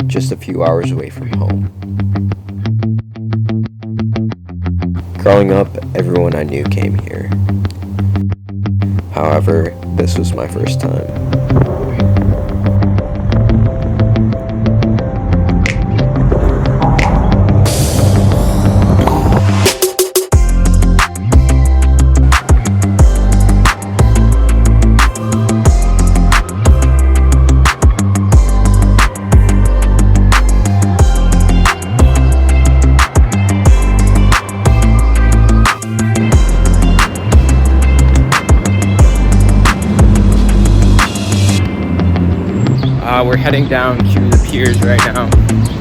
just a few hours away from home. Growing up, everyone I knew came here. However, this was my first time. We're heading down to the piers right now.